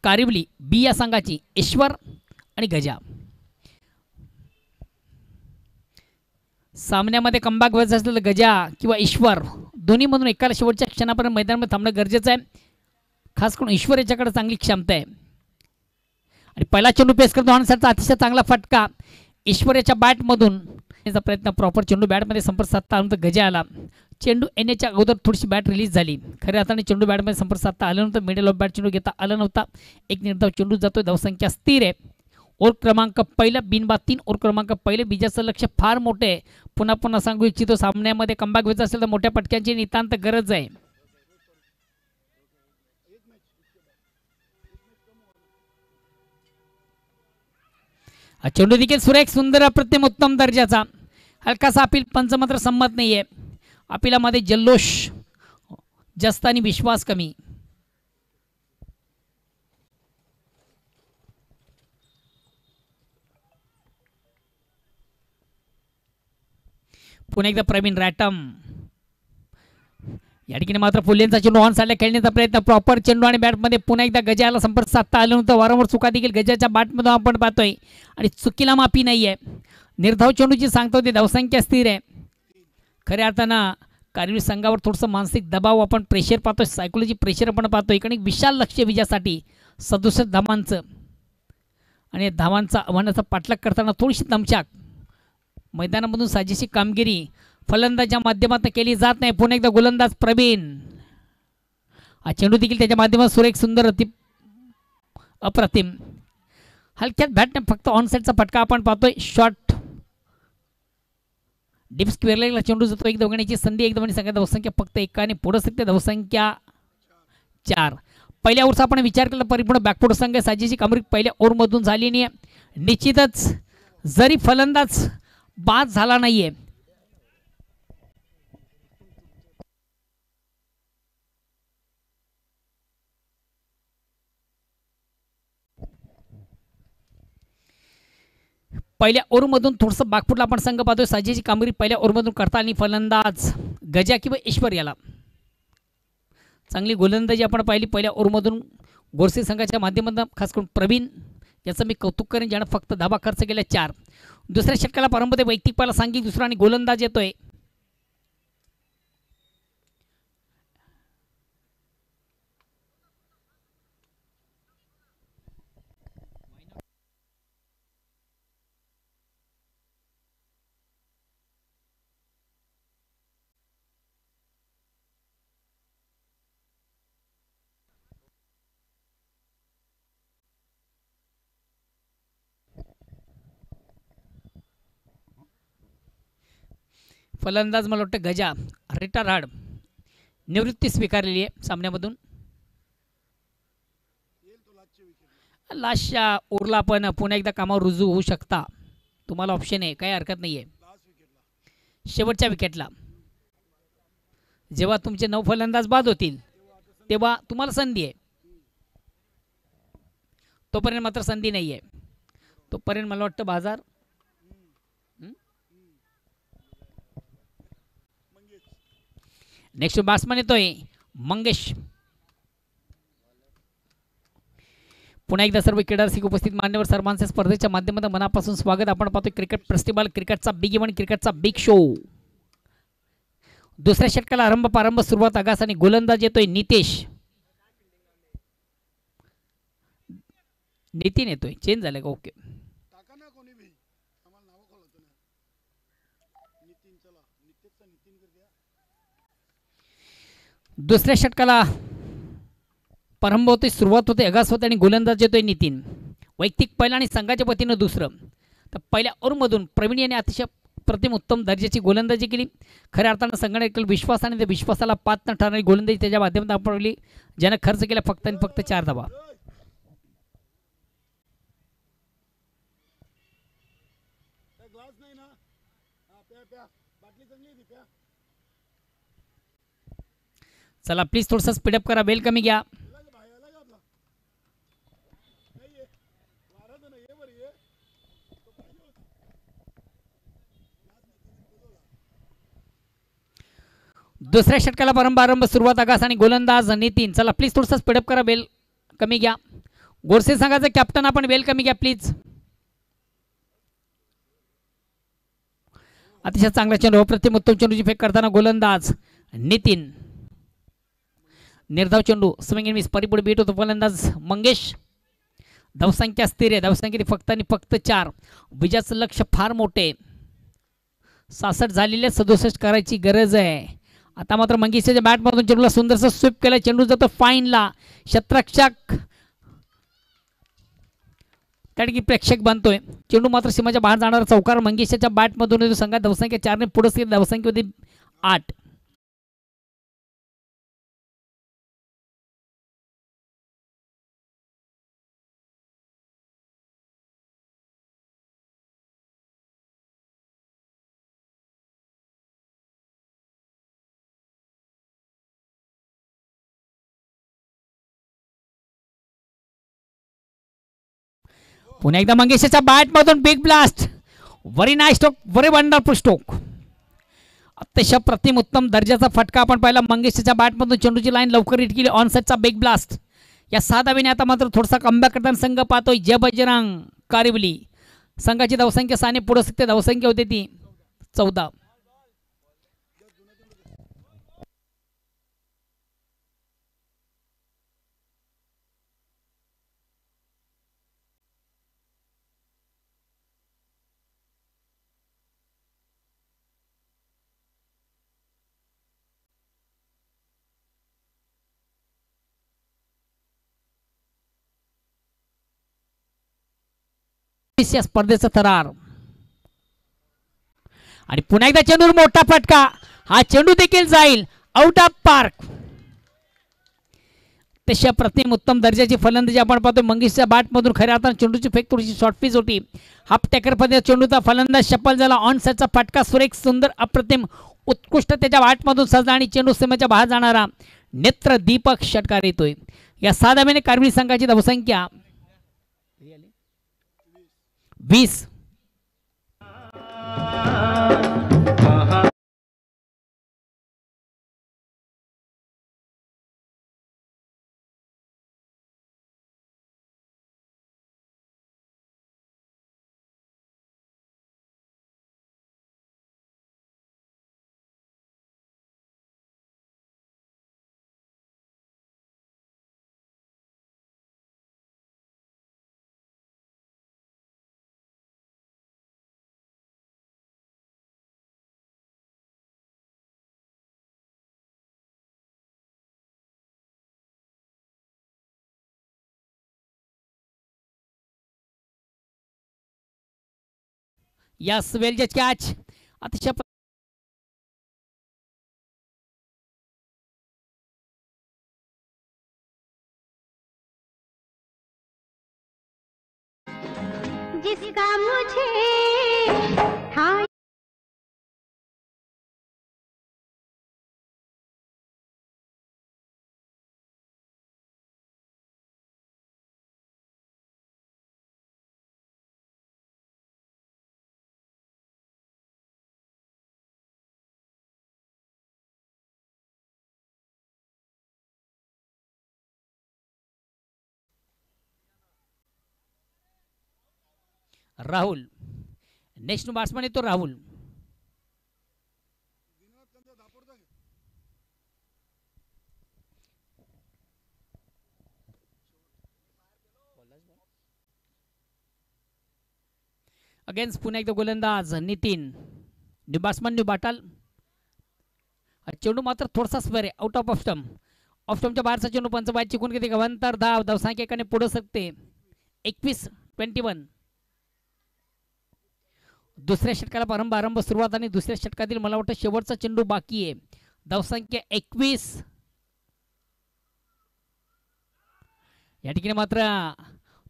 कारिवली बी या संघाची ईश्वर आणि गजा. सामन्यामध्ये कमबॅक व्हायचं असलेलं गजा किंवा ईश्वर दोन्हीमधून एकाला शेवटच्या क्षणापर्यंत मैदानामध्ये थांबणं गरजेचं आहे. खास करून ईश्वर याच्याकडे चांगली क्षमता आहे आणि पहिला चेंडू पेस करतो हाणसाचा अतिशय चांगला फटका ईश्वर याच्या बॅटमधून याचा प्रयत्न प्रॉपर चेंडू बॅटमध्ये संपर्क साधता आल्यानंतर गजा आला. चेंडू येण्याच्या अगोदर थोडीशी बॅट रिलीज झाली. खऱ्या अर्थाने चेंडू बॅटमध्ये संपर्क साधता आल्यानंतर मिडल ऑफ बॅट चेंडू घेता आला नव्हता. एक निर्धाव चेंडू जातोय. धावसंख्या स्थिर आहे. ओव्हर क्रमांक पहिला बिनबाद 3. ओव्हर क्रमांक पहिले बीजाचं लक्ष फार मोठे आहे. पुन्हा पुन्हा सांगू इच्छितो सामन्यामध्ये कमबॅक व्हायचं असेल तर मोठ्या पटक्यांची नितांत गरज आहे. हा चेंडू देखील सुरेख सुंदर अप्रतिम उत्तम दर्जाचा. हलकासा अपील पंच मात्र संमत नाहीये. अपिलामध्ये जल्लोष जास्त आणि विश्वास कमी. पुन्हा एकदा प्रवीण रॅटम या ठिकाणी मात्र फुलेंचा चेंडू ऑन साईडला खेळण्याचा प्रयत्न प्रॉपर चेंडू आणि बॅटमध्ये पुन्हा एकदा गजाला संपर्क साधता आलं नव्हतं. वारंवार चुका देखील गजाच्या बॅटमधून आपण पाहतोय आणि चुकीला माफी नाही आहे. निर्धाव चेंडूची सांगतो ते धावसंख्या स्थिर आहे. खऱ्या अर्थानं कारगिल संघावर थोडंसं मानसिक दबाव आपण प्रेशर पाहतोय. सायकोलॉजी प्रेशर आपण पाहतोय. कारण एक विशाल लक्ष विजयासाठी 67 धावांचं आणि धावांचा आव्हानाचा पाठलाग करताना थोडीशी दमछाक मैदानामधून साजेशी कामगिरी फलंदाजाच्या माध्यमातून केली जात नाही. पुन्हा एकदा गोलंदाज प्रवीण हा चेंडू देखील त्याच्या माध्यमातून सुरेख सुंदर अति अप्रतिम हलक्यात बॅटने फक्त ऑन साईडचा फटका आपण पाहतोय. शॉट डीप स्क्वेअर लेगला चेंडू जातो. एक धावण्याची संधी एक धावणी संख्या धावसंख्या फक्त एकाने पुढे सकते धावसंख्या 4. पहिल्या ओव्हरचा आपण विचार केला परिपूर्ण बॅकफूट संघ साजेशी कामगिरी पहिल्या ओव्हरमधून झाली नाही. निश्चितच जरी फलंदाज बाद झाला नाहीये पहिल्या ओव्हरमधून थोडंसं बागफुटला आपण संघ पाहतोय. साजेची कामगिरी पहिल्या ओव्हरमधून करता आणि फलंदाज गजा किंवा ईश्वर याला चांगली गोलंदाजी आपण पाहिली पहिल्या ओव्हरमधून गोरसे संघाच्या माध्यमातून. खास करून प्रवीण याचं मी कौतुक करेन ज्यानं फक्त धाबा खर्च केल्या 4. दुसऱ्या षटकाला प्रारंभ ते वैयक्तिक पहिला सांघिक दुसरा आणि गोलंदाज येतोय. फलंदाज मला वाटतं गजा रिटायर हार्ड निवृत्ती स्वीकारलेली आहे सामन्यामधून. लास्टच्या ओव्हरला पण पुन्हा एकदा कामावर रुजू होऊ शकता. तुम्हाला ऑप्शन आहे, काही हरकत नाही आहे. शेवटच्या विकेटला जेव्हा तुमचे 9 फलंदाज बाद होतील तेव्हा तुम्हाला संधी आहे. तोपर्यंत मात्र संधी नाही आहे. तोपर्यंत मला वाटतं बाजार. नेक्स्ट बॅट्समन येतोय मंगेश. पुन्हा एकदा सर्व क्रीडारसिक उपस्थित मान्यवर सर्वांचे स्पर्धेच्या माध्यमातून मनापासून स्वागत. आपण पाहतोय क्रिकेट फेस्टिवल, क्रिकेटचा बिग इव्हेंट, क्रिकेटचा बिग शो. दुसऱ्या षटकाला प्रारंभ सुरुवात आगास आणि गोलंदाज येतोय नितेश. नितीन येतोय, चेंज झालं का? ओके. दुसऱ्या षटकाला प्रारंभ होतोय, सुरुवात होते आगास होते आणि गोलंदाज येतोय नितीन. वैयक्तिक पहिला आणि संघाच्या वतीनं दुसरं. तर पहिल्या ओव्हरमधून प्रवीण यांनी अतिशय प्रतिम उत्तम दर्जाची गोलंदाजी केली. खऱ्या अर्थानं संघाने विश्वास आणि त्या विश्वासाला पात्र न ठरणारी गोलंदाजी त्याच्या माध्यमातून आपली ज्यानं खर्च केला फक्त आणि फक्त 4 धावा. चला प्लीज थोडंसं स्पीडअप करा, वेल कमी घ्या. दुसऱ्या षटकाला प्रारंभ सुरुवात आगास आणि गोलंदाज नितीन. चला प्लीज थोडंसं स्पीडअप करा, वेल कमी घ्या. गोडसे संघाचे कॅप्टन आपण वेल कमी घ्या प्लीज. अतिशय चांगला चेंडू, अप्रतिम उत्तम चेंडूची फेक करताना गोलंदाज नितीन. निर्धाव चेंडू स्विंग एंड मिस, परिपुढे बीट होतो फलंदाज मंगेश. धावसंख्या स्थिर आहे, धावसंख्या फक्त आणि फक्त 4. विजयाचं लक्ष फार मोठे 66 झालेले, 67 करायची गरज आहे. आता मात्र मंगेशच्या बॅटमधून चेंडूला सुंदरसा स्वीप केला. चेंडू जातो फाईनला. शतरक्षक त्या ठिकाणी प्रेक्षक बनतोय. चेंडू मात्र सीमाच्या बाहेर जाणारा चौकार मंगेशच्या बॅटमधून संघात धावसंख्या 4 ने पुढे स्थिर, धावसंख्या होती 8. पुन्हा एकदा मंगेशच्या बॅटमधून big blast. Very nice stroke, very wonderful stroke. अतिशय प्रतिम उत्तम दर्जाचा फटका आपण पाहिला. मंगेशच्या बॅटमधून चेंडूची लाईन लवकर हिट केली. ऑन साइडचा बिग ब्लास्ट. या 6 धावेने आता मात्र थोडासा कमबॅक करताना संघ पाहतोय जय बजरंग कारिवली. संघाची धावसंख्या 6 ने पुढे शिकते, धावसंख्या होती ती 14. या स्पर्धेचा थरार आणि पुन्हा एकदा चेंडूवर मोठा फटका. हा चेंडू देखील जाईल आउट ऑफ पार्क. तशा प्रतिम उत्तम दर्जाची फलंदाजी आपण पाहतो मंगेशच्या बॅटमधून. खऱ्या अर्थाने चेंडूची फेक थोडीशी शॉर्ट पिच होती. हाफ टॅकर मध्ये चेंडूचा फलंदाज शपल झाला. ऑन साइडचा फटका सुरेख सुंदर अप्रतिम उत्कृष्ट त्याच्या बॅटमधून सजला आणि चेंडू सीमेच्या बाहेर जाणारा नेत्र दीपक षटकार येतोय. या 6 धावेने कारविली संघाची धावसंख्या 20. Yes, well just catch. अतिशय जिसका मुझे था। राहुल नेक्स्ट बॅट्समन येतो राहुल. अगेन्स्ट पुन्हा एकदा गोलंदाज Nitin. New batsman new battle. चेंडू मात्र थोडासा स्क्वेअर आहे, आउट ऑफ स्टंप. ऑफ स्टंपच्या बाहेरचा चेंडू पंच बाहेर चिकून घेते. गवंतर धाव धावसंख्या एकाने पुढे सरकते 21-21. दुसऱ्या षटकाला प्रारंभ सुरुवात आणि दुसऱ्या षटकातील मला वाटतं शेवटचा चेंडू बाकी आहे. धावसंख्या 21. या ठिकाणी मात्र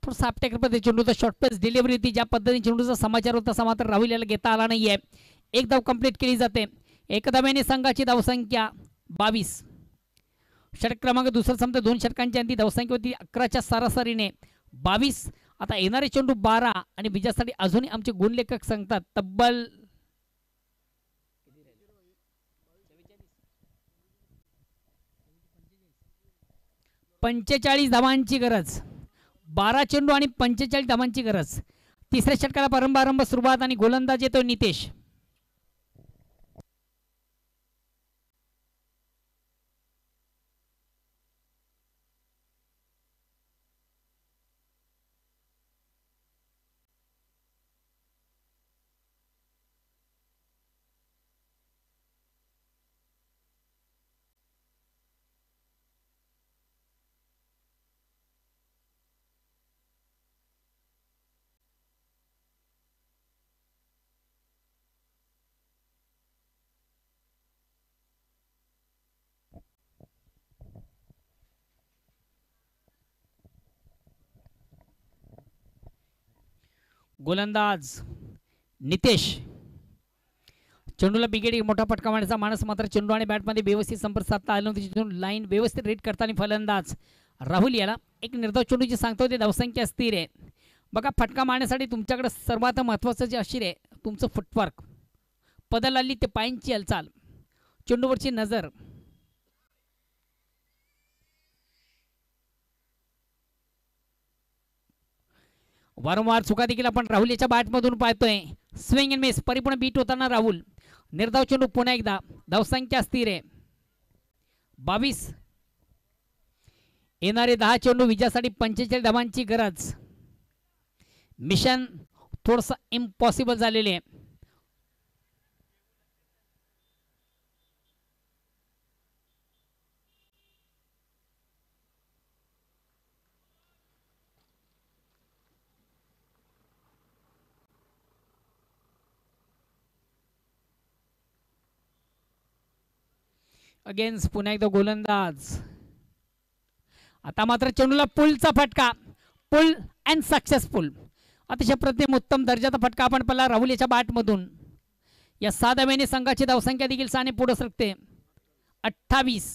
थोडंसं आपटेकर पद्धती चेंडूचा शॉर्ट पेस डिलिव्हरी होती. ज्या पद्धतीने चेंडूचा समाचार होता तसा मात्र राहुल याला घेता आला नाहीये. एक धाव कंप्लीट केली जाते. एक धाव्याने संघाची धावसंख्या 22. षटक क्रमांक दुसरा संपते. 2 षटकांची अंती धावसंख्या होती 11च्या सरासरीने 22. आता येणारे चेंडू 12 आणि विजयासाठी अजूनही आमचे गुणलेखक सांगतात तब्बल 45 धावांची गरज. 12 चेंडू आणि 45 धावांची गरज. तिसऱ्या षटकाला प्रारंभ सुरुवात आणि गोलंदाज येतो नितेश. गोलंदाज नितेश. चेंडूला बिगेड मोठा फटका मारण्याचा मानस मात्र चेंडू आणि बॅटमध्ये व्यवस्थित संपर्क साधता आला नव्हता. लाईन व्यवस्थित रेड करताना फलंदाज राहुल याला एक निर्धाव चेंडूची सांगतो ते धावसंख्या स्थिर आहे. बघा फटका मारण्यासाठी तुमच्याकडे सर्वात महत्त्वाचं जे अशीर आहे तुमचं फुटवर्क. पदल आली ते पायांची हालचाल, चेंडूवरची नजर. वारंवार चुका देखील आपण राहुल याच्या बॅटमधून पाहतोय. स्विंग अँड मिस परिपूर्ण बीट होताना राहुल. निर्धाव चेंडू पुन्हा एकदा. धावसंख्या स्थिर आहे 22. येणारे 10 चेंडू विजयासाठी 45 धावांची गरज. मिशन थोडंसं इम्पॉसिबल झालेले आहे. अगेन्स्ट पुन्हा एकदा गोलंदाज. आता मात्र चेंडूला पुलचा फटका. पुल अँड सक्सेसफुल. अतिशय प्रतिम उत्तम दर्जाचा फटका आपण पाहिला राहुल याच्या बॅटमधून. या 6 धावेने संघाची धावसंख्या देखील 6 ने पुढे सरकते 28.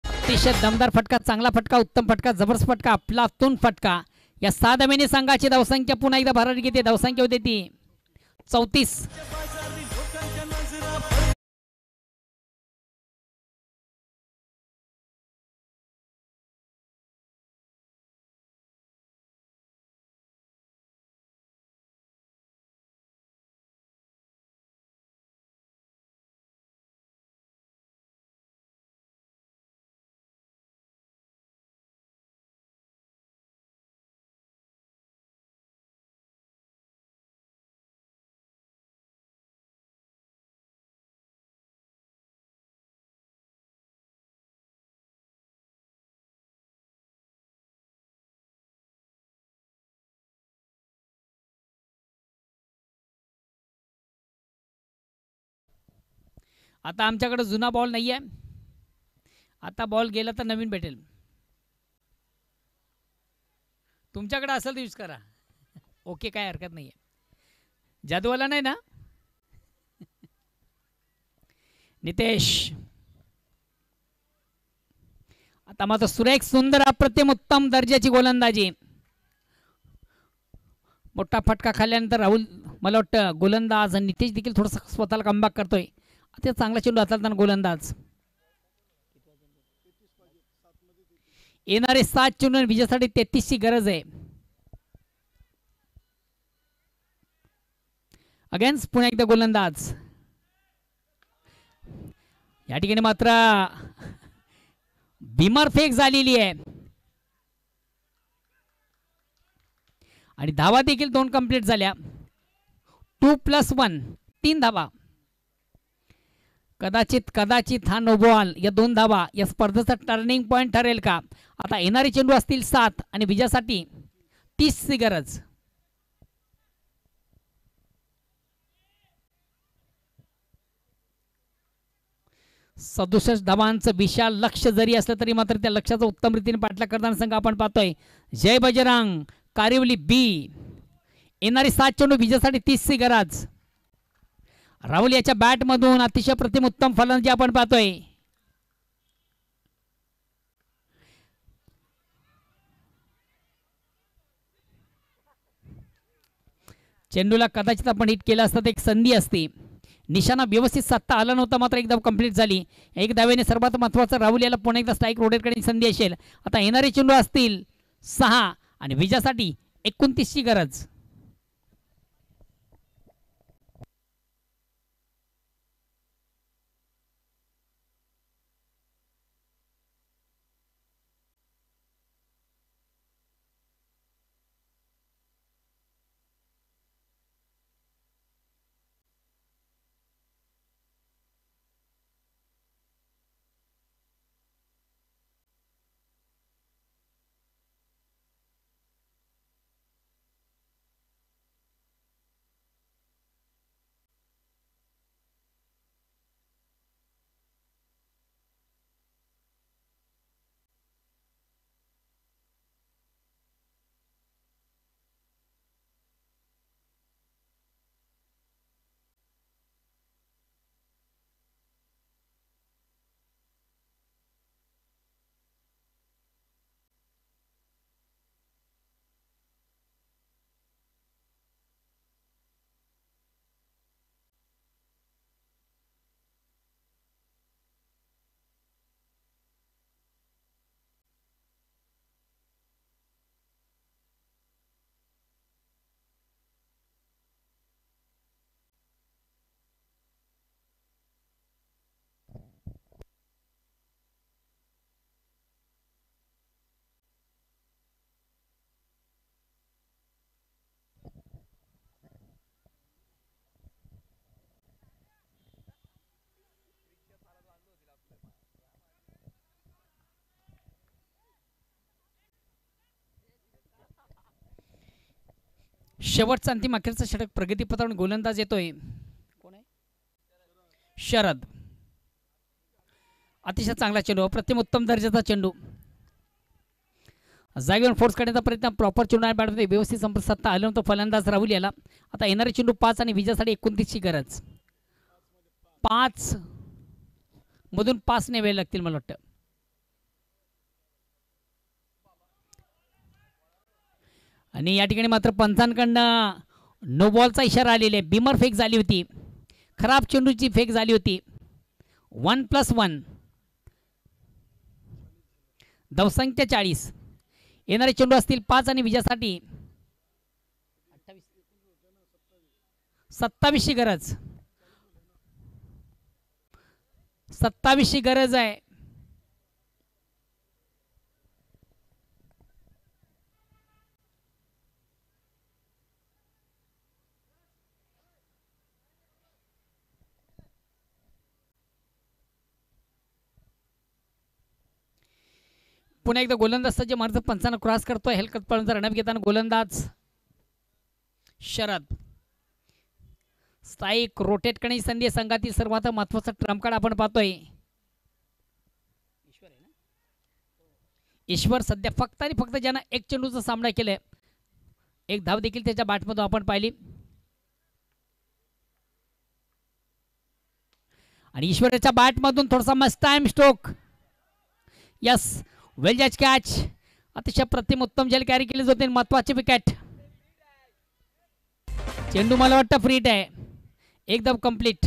अतिशय दमदार फटका, चांगला फटका, उत्तम फटका, जबरदस्त फटका, अफलातून फटका. या 6 धावेने संघाची धावसंख्या पुन्हा एकदा भरारी घेते. धावसंख्या होते ती 34. आता आमच्याकडे जुना बॉल नाही आहे, आता बॉल गेला तर नवीन भेटेल. तुमच्याकडे असेल तर यूज करा. ओके, काय हरकत नाही आहे. जादूवाला नाही ना नितेश. आता मात्र सुरेख सुंदर अप्रतिम उत्तम दर्जाची गोलंदाजी. मोठा फटका खाल्ल्यानंतर राहुल, मला वाटतं गोलंदाज नितेश देखील थोडंसं स्वतःला कमबॅक करतोय. आता चांगला चेंडू हाताळताना गोलंदाज. येणारे 7 चेंडू विजयासाठी 33ची गरज आहे. अगेन्स्ट पुन्हा एकदा गोलंदाज. या ठिकाणी मात्र बिमर फेक झालेली आहे आणि धावा देखील 2 कंप्लीट झाल्या. 2+1 3 धावा. कदाचित कदाचित हा नो बॉल या 2 धावा या स्पर्धेचा टर्निंग पॉइंट ठरेल का. आता येणारे चेंडू असतील 7 आणि विजयासाठी 30ची गरज. सदुसष्ट धावांचं विशाल लक्ष जरी असलं तरी मात्र त्या लक्ष्याचा उत्तम रीतीने पाठलाग करताना संघ आपण पाहतोय. जय बजरंग कारिवली बी. येणारी 7 चेंडू विजयासाठी 30ची गरज. राहुल याच्या बॅटमधून अतिशय प्रतिम उत्तम फलंदाजी आपण पाहतोय. चेंडूला कदाचित आपण हिट केला असता तर एक संधी असते. निशाणा व्यवस्थित साधता आला नव्हता, मात्र एकदा कंप्लीट झाली. एक धावेने सर्वात महत्त्वाचं राहुल याला पुन्हा एकदा स्ट्राईक रोटेट करण्याची संधी असेल. आता येणारे चेंडू असतील 6 आणि विजयासाठी 29ची गरज. शेवटचा अंतिम अखेरचा षटक प्रगतीपथावरून गोलंदाज येतोय. कोण आहे? शरद. अतिशय चांगला चेंडू, अप्रतिम उत्तम दर्जाचा चेंडू. जागेवर फोर्स करण्याचा प्रयत्न, प्रॉपर चेंडू आणि बॅटमध्ये व्यवस्थित संपर्क साधता आलं नव्हतं फलंदाज राहुल याला. आता येणारे चेंडू 5 आणि विजयासाठी 29ची गरज. 5 मधून 5 ने वेळ लागतील मला वाटतं. आणि या ठिकाणी मात्र पंचांकडनं नो बॉलचा इशारा आलेला आहे. बिमर फेक झाली होती, खराब चेंडूची फेक झाली होती. 1+1 धावसंख्या 40. येणारे चेंडू असतील 5 आणि विजयासाठी 27ची गरज. 27ची गरज आहे. पुन्हा एकदा गोलंदाज सज्ज मार्ग पंचांना क्रॉस करतोय. हलकत पळूनचा रनअप घेताना गोलंदाज शरद. स्ट्राईक रोटेट करण्याची संधी आहे. संघातील सर्वात महत्वाचा ट्रम्प कार्ड आपण पाहतोय. ईश्वर सध्या फक्त आणि फक्त ज्यानं एक चेंडूचा सामना केलाय, एक धाव देखील त्याच्या बॅटमधून आपण पाहिली. आणि ईश्वराच्या बॅटमधून थोडासा मस्त टाइम स्ट्रोक. यस, वेल जज कॅच. अतिशय प्रतिम उत्तम जल कॅरी केली जाते. महत्वाची विकेट. चेंडू मला वाटतं फ्रीट आहे. एकदम कंप्लीट.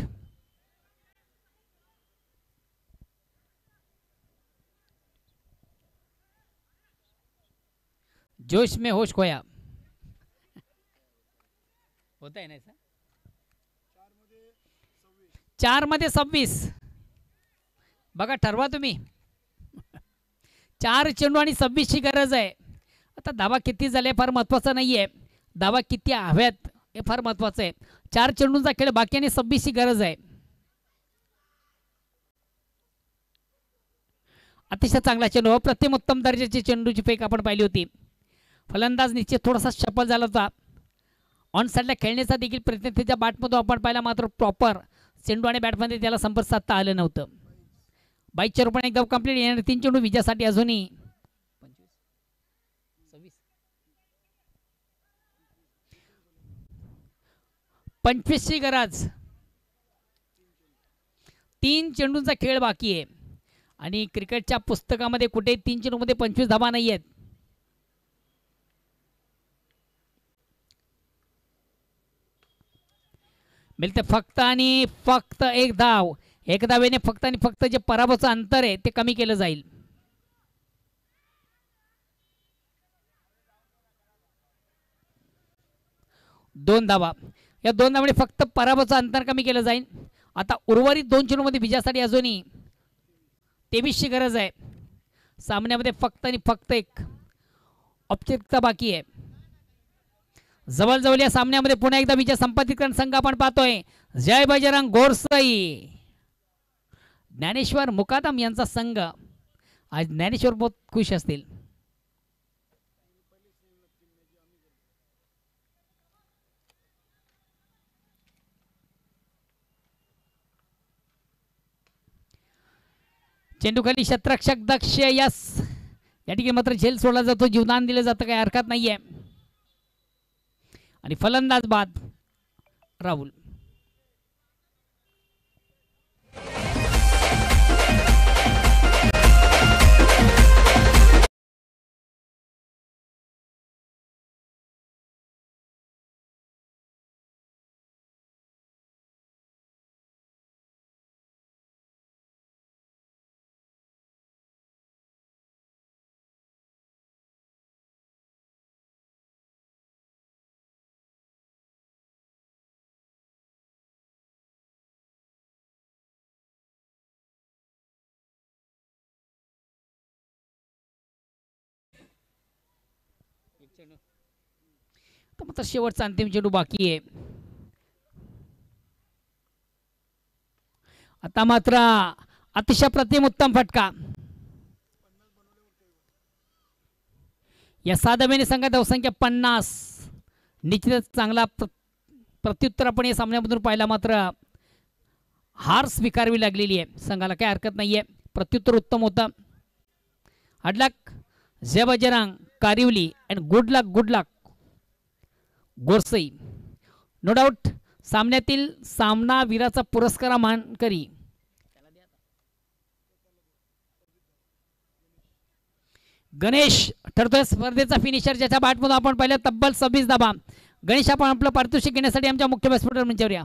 जोश में होश खोया होता है ना ऐसा. 4 मध्ये 26. बघा, ठरवा तुम्ही. 4 चेंडू आणि 26 ची गरज आहे. आता धावा किती झाले फार महत्वाचं नाहीये, धावा किती हव्यात हे फार महत्वाचं आहे. 4 चेंडूंचा खेळ बाकी आणि 26 ची गरज आहे. अतिशय चांगला चेंडू, प्रतिम उत्तम दर्जाची चेंडूची फेक आपण पाहिली होती. फलंदाज निश्चित थोडासा सफल झाला होता. ऑन साईडला खेळण्याचा देखील प्रयत्न त्याच्या बॅटमधून आपण पाहिला, मात्र प्रॉपर चेंडू आणि बॅटमध्ये त्याला संपर्क साधता आलं नव्हतं. 22 रुपये एकदम कंप्लीट. येणारे 3 चेंडू विजयासाठी अजूनही 25 ची गरज. 3 चेंडूंचा खेळ बाकी आहे आणि क्रिकेटच्या पुस्तकामध्ये कुठे 3 चेंडूमध्ये 25 धावा नाही आहेत. मिळते फक्त आणि फक्त एक धाव. एक धावेने फक्त आणि फक्त जे पराभवाचं अंतर आहे ते कमी केलं जाईल. दोन धावा. या 2 धावांनी फक्त पराभवाचं अंतर कमी केलं जाईल. आता उर्वरित 2 चेंडूमध्ये विजयासाठी अजूनही 23 ची गरज आहे. सामन्यामध्ये फक्त आणि फक्त एक औपचारिकता बाकी आहे. जवळजवळ या सामन्यामध्ये पुन्हा एकदा विजय संपादित करणारा संघ आपण पाहतोय. जय बजरंग गोरसई. ज्ञानेश्वर मुकादम यांचा संघ. आज ज्ञानेश्वर बहुत खुश असतील. चेंडूखाली शतरक्षक दक्ष. यस, या ठिकाणी मात्र झेल सोडला जातो, जीवदान दिलं जातं, काही हरकत नाहीये. आणि फलंदाज बाद राहुल. तर मात्र शेवटचा अंतिम चेंडू बाकी आहे. आता मात्र अतिशय प्रतिम उत्तम फटका. या 6 धावेने संघात धावसंख्या 50. निश्चितच चांगला प्रत्युत्तर आपण या सामन्यामधून पाहिला, मात्र हार स्वीकारवी लागलेली आहे संघाला, काही हरकत नाहीये. प्रत्युत्तर उत्तम होतं. Hard luck Jai Bajrang Karivali and good luck Gorsai. No doubt सामन्यातील सामनावीराचा पुरस्कार मानकरी गणेश ठरतोय स्पर्धेचा फिनिशर, ज्याच्या बॅटमधून आपण पाहिलं तब्बल 26 धावा. गणेश, आपण आपलं पारितोषिक घेण्यासाठी आमच्या मुख्य व्यासपीठावर मंचावर या.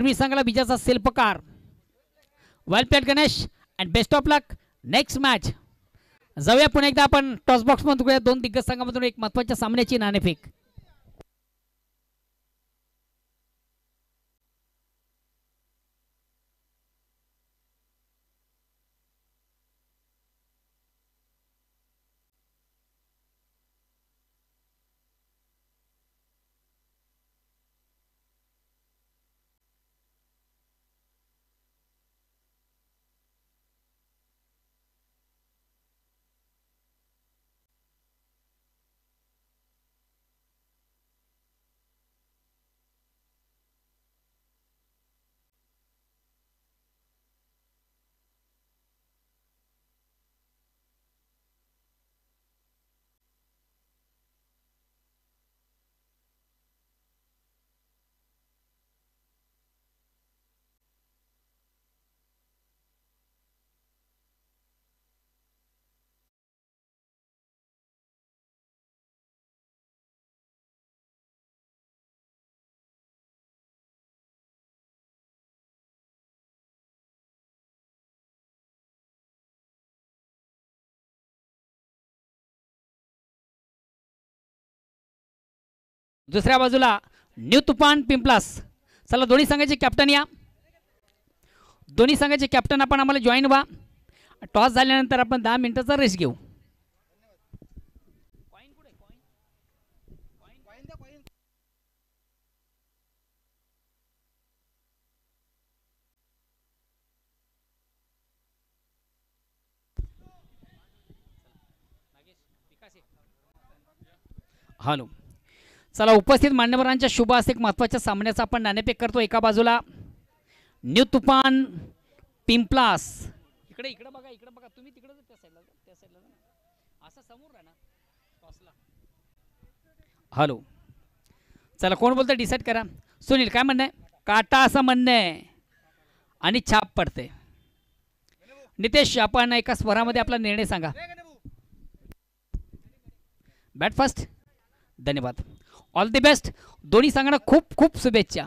मी संघाला विजयाचा शिल्पकार. Well played Ganesh and best of luck next match. जाऊया पुन्हा एकदा आपण टॉस बॉक्स मध्ये बघूया दोन दिग्गज संघामधून एक महत्त्वाच्या सामन्याची नाणेफेक. दुसऱ्या बाजूला न्यू तुफान पिंपलास. चला दोन्ही संघाचे कॅप्टन या. दोन्ही संघाचे कॅप्टन आपण आम्हाला जॉईन व्हा. टॉस झाल्यानंतर आपण 10 मिनिटाचा रेस्ट घेऊ. हॅलो. चला उपस्थित मान्यवरांच्या शुभ हस्ते एक महत्त्वाच्या सामन्याचा आपण नाणेफेक करतो. एका बाजूला न्यू तुफान पिंपलास. इकडे इकडे बघा, इकडे बघा. तुम्ही तिकडे त्या साईडला असं समोर राहा ना टॉसला. हॅलो. चला कोण बोलतं डिसाईड करा. सुनील काय म्हणणं आहे? काटा असं म्हणणं आहे आणि छाप पडते. नितेश आपण एका स्वरामध्ये आपला निर्णय सांगा. Bat first. धन्यवाद. All the best. दोन्ही संघांना खूप खूप शुभेच्छा.